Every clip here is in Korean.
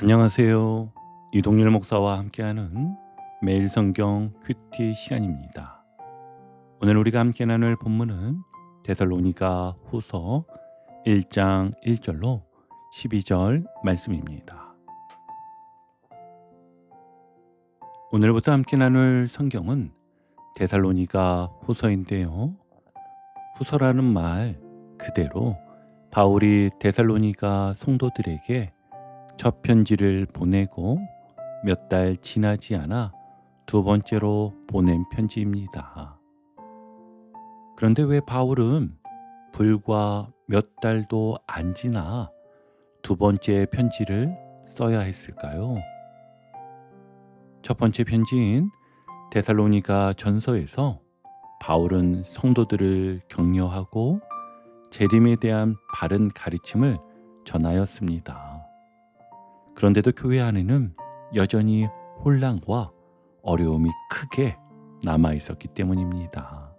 안녕하세요. 이동일 목사와 함께하는 매일 성경 큐티 시간입니다. 오늘 우리가 함께 나눌 본문은 데살로니가 후서 1장 1절로 12절 말씀입니다. 오늘부터 함께 나눌 성경은 데살로니가 후서인데요. 후서라는 말 그대로 바울이 데살로니가 성도들에게 첫 편지를 보내고 몇 달 지나지 않아 두 번째로 보낸 편지입니다. 그런데 왜 바울은 불과 몇 달도 안 지나 두 번째 편지를 써야 했을까요? 첫 번째 편지인 데살로니가 전서에서 바울은 성도들을 격려하고 재림에 대한 바른 가르침을 전하였습니다. 그런데도 교회 안에는 여전히 혼란과 어려움이 크게 남아 있었기 때문입니다.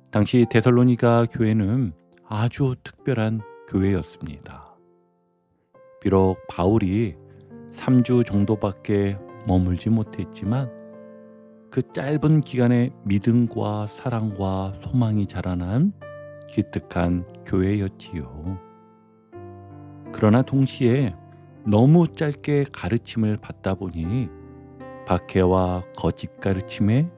당시 데살로니가 교회는 아주 특별한 교회였습니다. 비록 바울이 3주 정도밖에 머물지 못했지만 그 짧은 기간에 믿음과 사랑과 소망이 자라난 기특한 교회였지요. 그러나 동시에 너무 짧게 가르침을 받다 보니 박해와 거짓 가르침에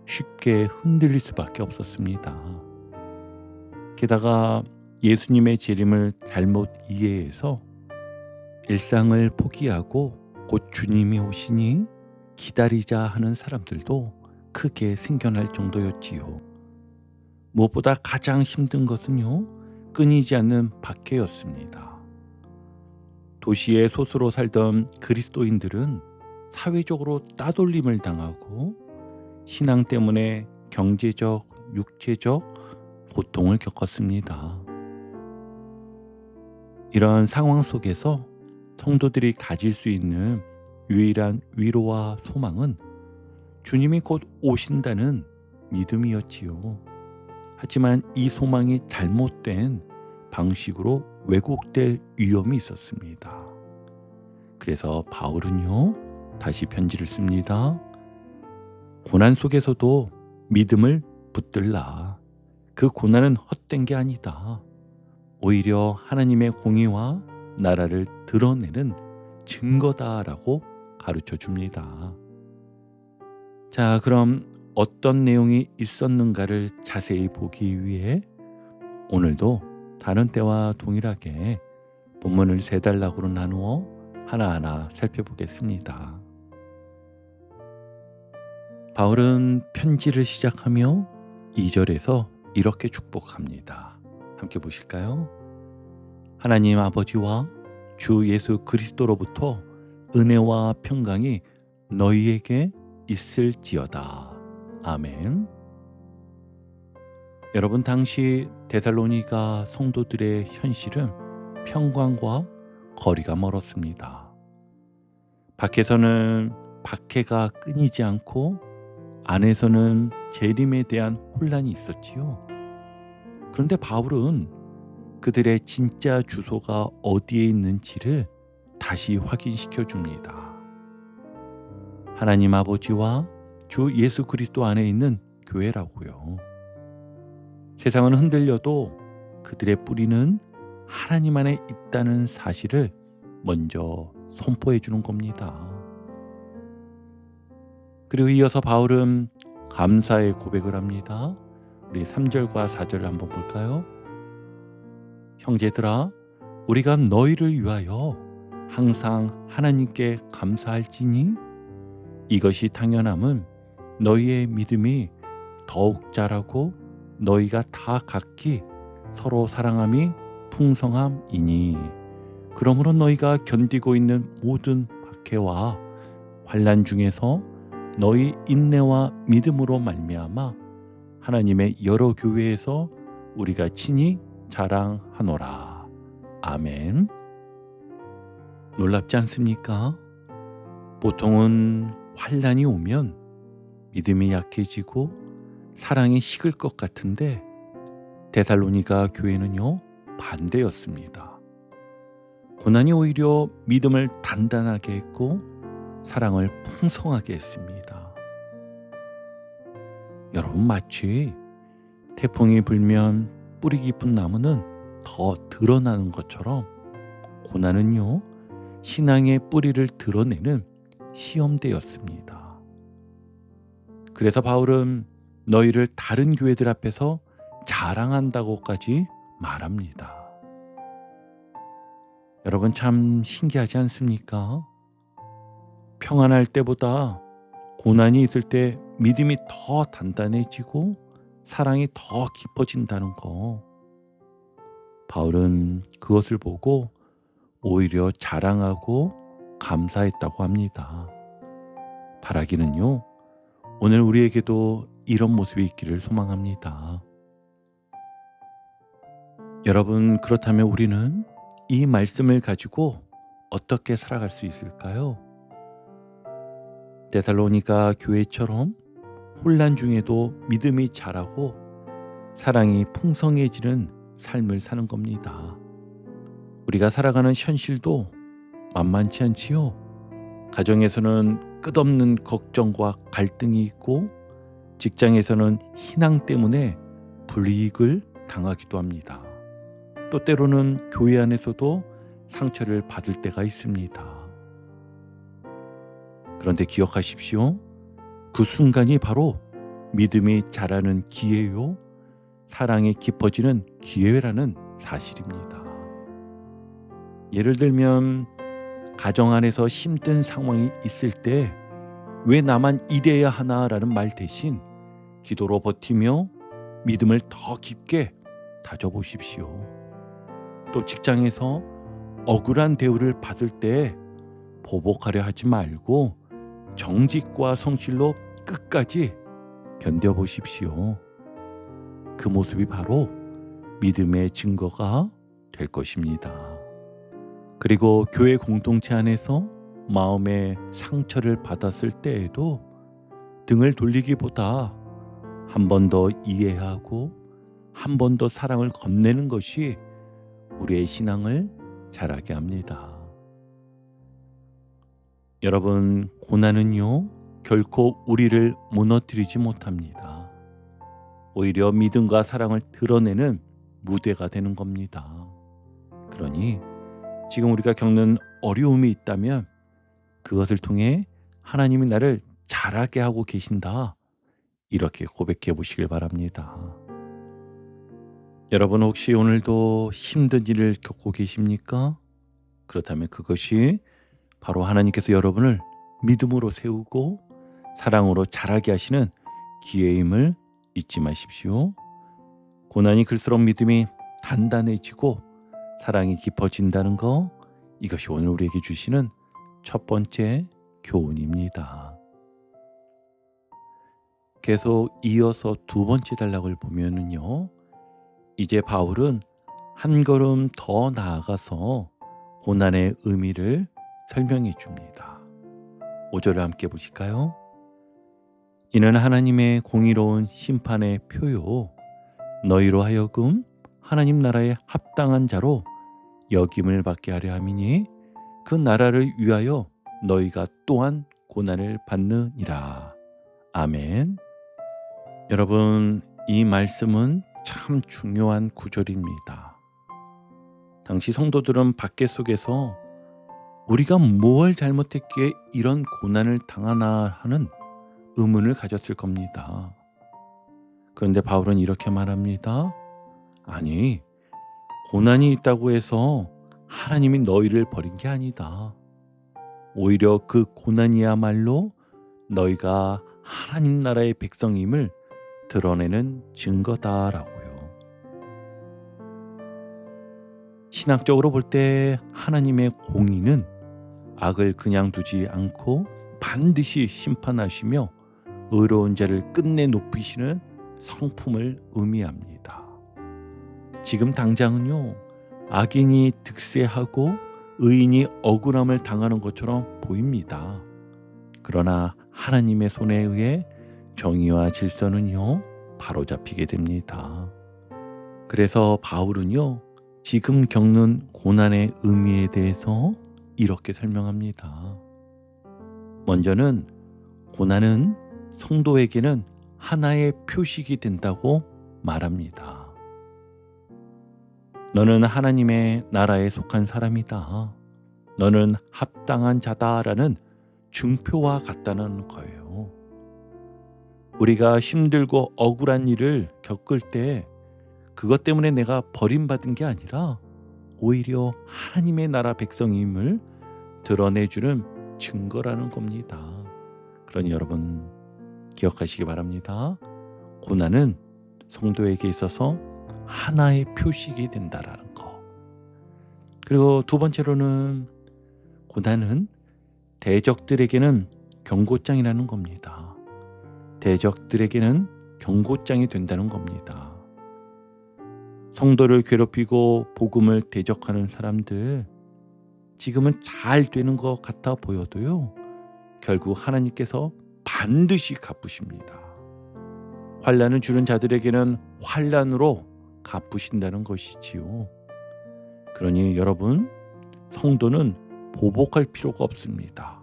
쉽게 흔들릴 수밖에 없었습니다. 게다가 예수님의 재림을 잘못 이해해서 일상을 포기하고 곧 주님이 오시니 기다리자 하는 사람들도 크게 생겨날 정도였지요. 무엇보다 가장 힘든 것은요, 끊이지 않는 박해였습니다. 도시의 소수로 살던 그리스도인들은 사회적으로 따돌림을 당하고 신앙 때문에 경제적, 육체적 고통을 겪었습니다. 이런 상황 속에서 성도들이 가질 수 있는 유일한 위로와 소망은 주님이 곧 오신다는 믿음이었지요. 하지만 이 소망이 잘못된 방식으로 왜곡될 위험이 있었습니다. 그래서 바울은요, 다시 편지를 씁니다. 고난 속에서도 믿음을 붙들라. 그 고난은 헛된 게 아니다. 오히려 하나님의 공의와 나라를 드러내는 증거다라고 가르쳐 줍니다. 자, 그럼 어떤 내용이 있었는가를 자세히 보기 위해 오늘도 다른 때와 동일하게 본문을 세 단락으로 나누어 하나하나 살펴보겠습니다. 바울은 편지를 시작하며 2절에서 이렇게 축복합니다. 함께 보실까요? 하나님 아버지와 주 예수 그리스도로부터 은혜와 평강이 너희에게 있을지어다. 아멘. 여러분, 당시 데살로니가 성도들의 현실은 평강과 거리가 멀었습니다. 밖에서는 박해가 끊이지 않고 안에서는 재림에 대한 혼란이 있었지요. 그런데 바울은 그들의 진짜 주소가 어디에 있는지를 다시 확인시켜 줍니다. 하나님 아버지와 주 예수 그리스도 안에 있는 교회라고요. 세상은 흔들려도 그들의 뿌리는 하나님 안에 있다는 사실을 먼저 선포해 주는 겁니다. 그리고 이어서 바울은 감사의 고백을 합니다. 우리 3절과 4절을 한번 볼까요? 형제들아, 우리가 너희를 위하여 항상 하나님께 감사할지니 이것이 당연함은 너희의 믿음이 더욱 자라고 너희가 다 각기 서로 사랑함이 풍성함이니 그러므로 너희가 견디고 있는 모든 박해와 환난 중에서 너희 인내와 믿음으로 말미암아 하나님의 여러 교회에서 우리가 친히 자랑하노라. 아멘. 놀랍지 않습니까? 보통은 환난이 오면 믿음이 약해지고 사랑이 식을 것 같은데 데살로니가 교회는요, 반대였습니다. 고난이 오히려 믿음을 단단하게 했고 사랑을 풍성하게 했습니다. 여러분, 마치 태풍이 불면 뿌리 깊은 나무는 더 드러나는 것처럼 고난은요, 신앙의 뿌리를 드러내는 시험대였습니다. 그래서 바울은 너희를 다른 교회들 앞에서 자랑한다고까지 말합니다. 여러분, 참 신기하지 않습니까? 평안할 때보다 고난이 있을 때 믿음이 더 단단해지고 사랑이 더 깊어진다는 거. 바울은 그것을 보고 오히려 자랑하고 감사했다고 합니다. 바라기는요, 오늘 우리에게도 이런 모습이 있기를 소망합니다. 여러분, 그렇다면 우리는 이 말씀을 가지고 어떻게 살아갈 수 있을까요? 데살로니가 교회처럼 혼란 중에도 믿음이 자라고 사랑이 풍성해지는 삶을 사는 겁니다. 우리가 살아가는 현실도 만만치 않지요. 가정에서는 끝없는 걱정과 갈등이 있고 직장에서는 신앙 때문에 불이익을 당하기도 합니다. 또 때로는 교회 안에서도 상처를 받을 때가 있습니다. 그런데 기억하십시오. 그 순간이 바로 믿음이 자라는 기회요, 사랑이 깊어지는 기회라는 사실입니다. 예를 들면 가정 안에서 힘든 상황이 있을 때 왜 나만 이래야 하나라는 말 대신 기도로 버티며 믿음을 더 깊게 다져보십시오. 또 직장에서 억울한 대우를 받을 때 보복하려 하지 말고 정직과 성실로 끝까지 견뎌보십시오. 그 모습이 바로 믿음의 증거가 될 것입니다. 그리고 교회 공동체 안에서 마음의 상처를 받았을 때에도 등을 돌리기보다 한 번 더 이해하고 한 번 더 사랑을 건네는 것이 우리의 신앙을 자라게 합니다. 여러분, 고난은요, 결코 우리를 무너뜨리지 못합니다. 오히려 믿음과 사랑을 드러내는 무대가 되는 겁니다. 그러니 지금 우리가 겪는 어려움이 있다면 그것을 통해 하나님이 나를 자라게 하고 계신다, 이렇게 고백해 보시길 바랍니다. 여러분, 혹시 오늘도 힘든 일을 겪고 계십니까? 그렇다면 그것이 바로 하나님께서 여러분을 믿음으로 세우고 사랑으로 자라게 하시는 기회임을 잊지 마십시오. 고난이 클수록 믿음이 단단해지고 사랑이 깊어진다는 거, 이것이 오늘 우리에게 주시는 첫 번째 교훈입니다. 계속 이어서 두 번째 단락을 보면은요, 이제 바울은 한 걸음 더 나아가서 고난의 의미를 설명해 줍니다. 5절을 함께 보실까요? 이는 하나님의 공의로운 심판의 표요, 너희로 하여금 하나님 나라에 합당한 자로 여김을 받게 하려 함이니 그 나라를 위하여 너희가 또한 고난을 받느니라. 아멘. 여러분, 이 말씀은 참 중요한 구절입니다. 당시 성도들은 박해 속에서 우리가 뭘 잘못했기에 이런 고난을 당하나 하는 의문을 가졌을 겁니다. 그런데 바울은 이렇게 말합니다. 아니, 고난이 있다고 해서 하나님이 너희를 버린 게 아니다. 오히려 그 고난이야말로 너희가 하나님 나라의 백성임을 드러내는 증거다라고요. 신학적으로 볼 때 하나님의 공의는 악을 그냥 두지 않고 반드시 심판하시며 의로운 자를 끝내 높이시는 성품을 의미합니다. 지금 당장은요, 악인이 득세하고 의인이 억울함을 당하는 것처럼 보입니다. 그러나 하나님의 손에 의해 정의와 질서는요, 바로잡히게 됩니다. 그래서 바울은요, 지금 겪는 고난의 의미에 대해서 이렇게 설명합니다. 먼저는 고난은 성도에게는 하나의 표식이 된다고 말합니다. 너는 하나님의 나라에 속한 사람이다. 너는 합당한 자다라는 증표와 같다는 거예요. 우리가 힘들고 억울한 일을 겪을 때 그것 때문에 내가 버림받은 게 아니라 오히려 하나님의 나라 백성임을 드러내주는 증거라는 겁니다. 그러니 여러분 기억하시기 바랍니다. 고난은 성도에게 있어서 하나의 표식이 된다라는 거. 그리고 두 번째로는 고난은 대적들에게는 경고장이라는 겁니다. 대적들에게는 경고장이 된다는 겁니다. 성도를 괴롭히고 복음을 대적하는 사람들, 지금은 잘 되는 것 같아 보여도요, 결국 하나님께서 반드시 갚으십니다. 환난을 주는 자들에게는 환난으로 갚으신다는 것이지요. 그러니 여러분, 성도는 보복할 필요가 없습니다.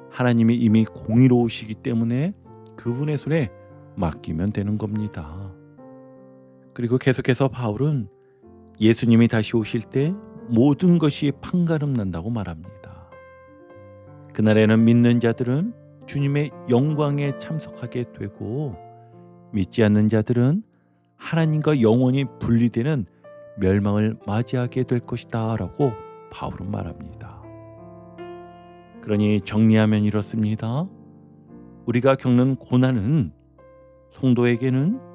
하나님이 이미 공의로우시기 때문에 그분의 손에 맡기면 되는 겁니다. 그리고 계속해서 바울은 예수님이 다시 오실 때 모든 것이 판가름 난다고 말합니다. 그날에는 믿는 자들은 주님의 영광에 참석하게 되고 믿지 않는 자들은 하나님과 영원히 분리되는 멸망을 맞이하게 될 것이다 라고 바울은 말합니다. 그러니 정리하면 이렇습니다. 우리가 겪는 고난은 성도에게는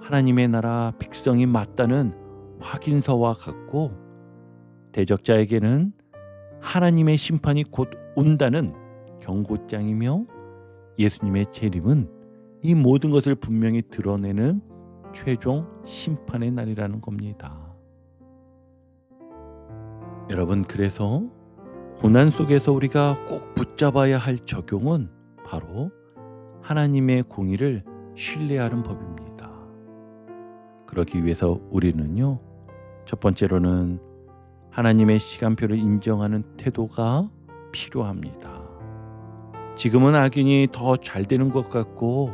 하나님의 나라 백성이 맞다는 확인서와 같고, 대적자에게는 하나님의 심판이 곧 온다는 경고장이며, 예수님의 재림은 이 모든 것을 분명히 드러내는 최종 심판의 날이라는 겁니다. 여러분, 그래서 고난 속에서 우리가 꼭 붙잡아야 할 적용은 바로 하나님의 공의를 신뢰하는 법입니다. 그러기 위해서 우리는요, 첫 번째로는 하나님의 시간표를 인정하는 태도가 필요합니다. 지금은 악인이 더 잘 되는 것 같고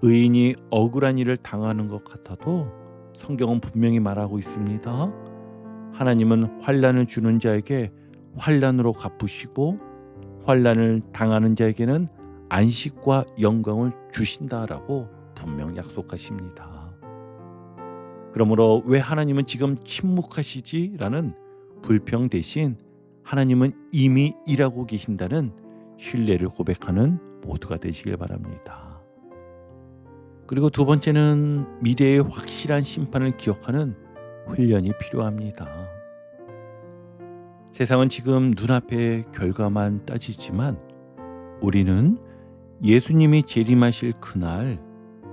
의인이 억울한 일을 당하는 것 같아도 성경은 분명히 말하고 있습니다. 하나님은 환난을 주는 자에게 환난으로 갚으시고 환난을 당하는 자에게는 안식과 영광을 주신다라고 분명 약속하십니다. 그러므로 왜 하나님은 지금 침묵하시지? 라는 불평 대신 하나님은 이미 일하고 계신다는 신뢰를 고백하는 모두가 되시길 바랍니다. 그리고 두 번째는 미래의 확실한 심판을 기억하는 훈련이 필요합니다. 세상은 지금 눈앞의 결과만 따지지만 우리는 예수님이 재림하실 그날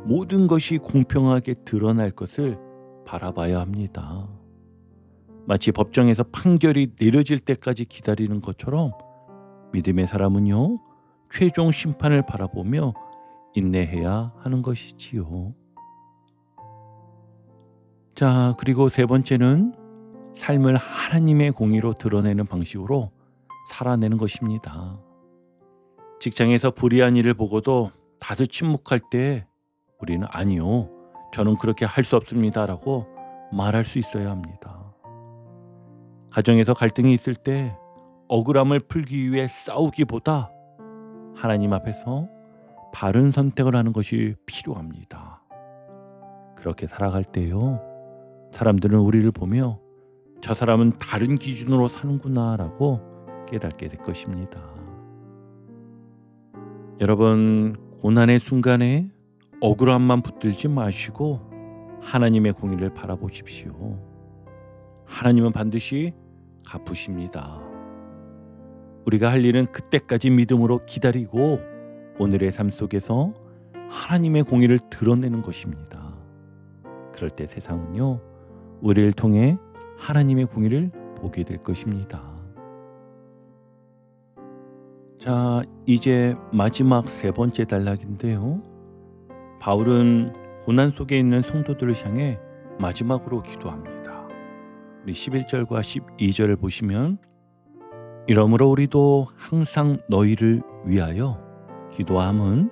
모든 것이 공평하게 드러날 것을 바라봐야 합니다. 마치 법정에서 판결이 내려질 때까지 기다리는 것처럼 믿음의 사람은요, 최종 심판을 바라보며 인내해야 하는 것이지요. 자, 그리고 세 번째는 삶을 하나님의 공의로 드러내는 방식으로 살아내는 것입니다. 직장에서 불의한 일을 보고도 다들 침묵할 때 우리는 아니요, 저는 그렇게 할 수 없습니다 라고 말할 수 있어야 합니다. 가정에서 갈등이 있을 때 억울함을 풀기 위해 싸우기보다 하나님 앞에서 바른 선택을 하는 것이 필요합니다. 그렇게 살아갈 때요, 사람들은 우리를 보며 저 사람은 다른 기준으로 사는구나 라고 깨닫게 될 것입니다. 여러분, 고난의 순간에 억울함만 붙들지 마시고 하나님의 공의를 바라보십시오. 하나님은 반드시 갚으십니다. 우리가 할 일은 그때까지 믿음으로 기다리고 오늘의 삶 속에서 하나님의 공의를 드러내는 것입니다. 그럴 때 세상은요, 우리를 통해 하나님의 공의를 보게 될 것입니다. 자, 이제 마지막 세 번째 단락인데요. 바울은 고난 속에 있는 성도들을 향해 마지막으로 기도합니다. 우리 11절과 12절을 보시면 이러므로 우리도 항상 너희를 위하여 기도함은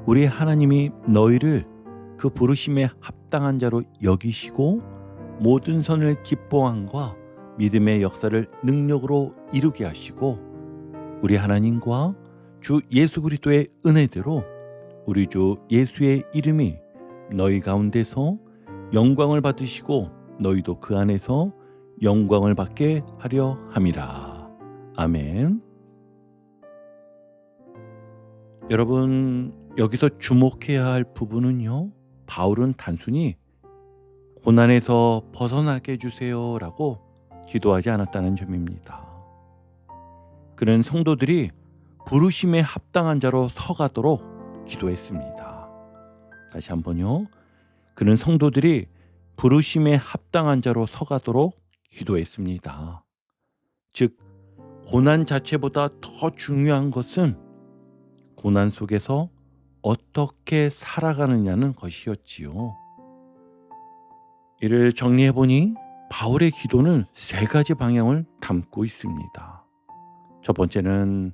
우리 하나님이 너희를 그 부르심에 합당한 자로 여기시고 모든 선을 기뻐함과 믿음의 역사를 능력으로 이루게 하시고 우리 하나님과 주 예수 그리스도의 은혜대로 우리 주 예수의 이름이 너희 가운데서 영광을 받으시고 너희도 그 안에서 영광을 받게 하려 함이라. 아멘. 여러분, 여기서 주목해야 할 부분은요, 바울은 단순히 고난에서 벗어나게 해주세요 라고 기도하지 않았다는 점입니다. 그는 성도들이 부르심에 합당한 자로 서가도록 기도했습니다. 다시 한번요. 그는 성도들이 부르심에 합당한 자로 서가도록 기도했습니다. 즉, 고난 자체보다 더 중요한 것은 고난 속에서 어떻게 살아가느냐는 것이었지요. 이를 정리해보니 바울의 기도는 세 가지 방향을 담고 있습니다. 첫 번째는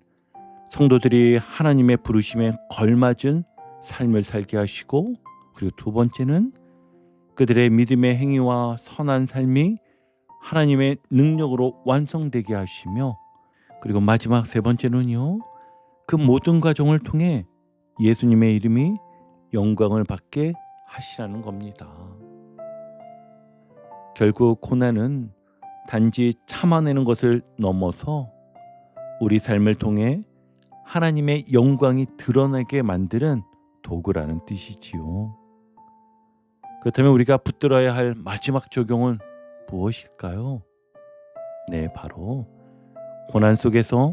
성도들이 하나님의 부르심에 걸맞은 삶을 살게 하시고, 그리고 두 번째는 그들의 믿음의 행위와 선한 삶이 하나님의 능력으로 완성되게 하시며, 그리고 마지막 세 번째는요, 그 모든 과정을 통해 예수님의 이름이 영광을 받게 하시라는 겁니다. 결국 고난은 단지 참아내는 것을 넘어서 우리 삶을 통해 하나님의 영광이 드러나게 만드는 도구라는 뜻이지요. 그렇다면 우리가 붙들어야 할 마지막 적용은 무엇일까요? 네, 바로 고난 속에서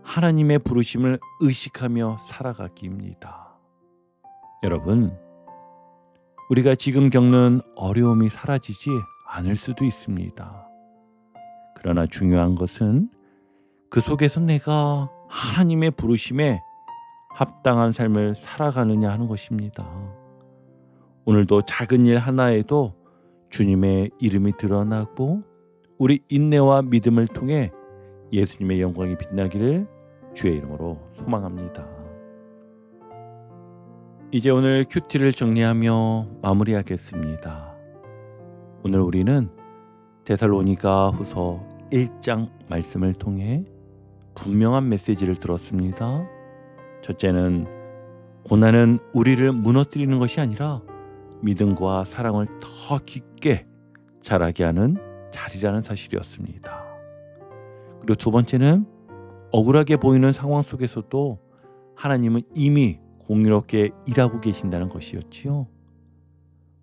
하나님의 부르심을 의식하며 살아가기입니다. 여러분, 우리가 지금 겪는 어려움이 사라지지 않을 수도 있습니다. 그러나 중요한 것은 그 속에서 내가 하나님의 부르심에 합당한 삶을 살아가느냐 하는 것입니다. 오늘도 작은 일 하나에도 주님의 이름이 드러나고 우리 인내와 믿음을 통해 예수님의 영광이 빛나기를 주의 이름으로 소망합니다. 이제 오늘 큐티를 정리하며 마무리하겠습니다. 오늘 우리는 데살로니가 후서 1장 말씀을 통해 분명한 메시지를 들었습니다. 첫째는 고난은 우리를 무너뜨리는 것이 아니라 믿음과 사랑을 더 깊게 자라게 하는 자리라는 사실이었습니다. 그리고 두 번째는 억울하게 보이는 상황 속에서도 하나님은 이미 공의롭게 일하고 계신다는 것이었지요.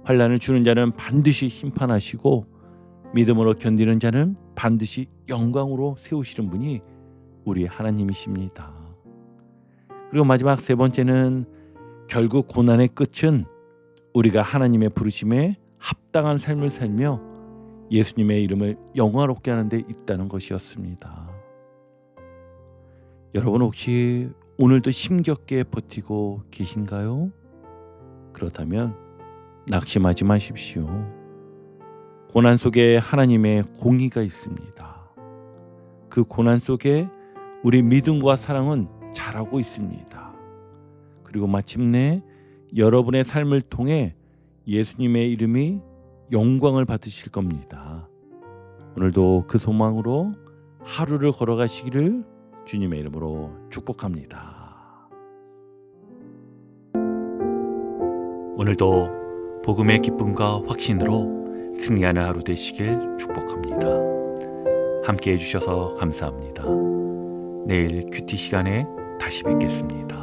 환난을 주는 자는 반드시 심판하시고 믿음으로 견디는 자는 반드시 영광으로 세우시는 분이 우리 하나님이십니다. 그리고 마지막 세 번째는 결국 고난의 끝은 우리가 하나님의 부르심에 합당한 삶을 살며 예수님의 이름을 영화롭게 하는 데 있다는 것이었습니다. 여러분 혹시 오늘도 힘겹게 버티고 계신가요? 그렇다면 낙심하지 마십시오. 고난 속에 하나님의 공의가 있습니다. 그 고난 속에 우리 믿음과 사랑은 자라고 있습니다. 그리고 마침내 여러분의 삶을 통해 예수님의 이름이 영광을 받으실 겁니다. 오늘도 그 소망으로 하루를 걸어가시기를 주님의 이름으로 축복합니다. 오늘도 복음의 기쁨과 확신으로 승리하는 하루 되시길 축복합니다. 함께 해주셔서 감사합니다. 내일 큐티 시간에 다시 뵙겠습니다.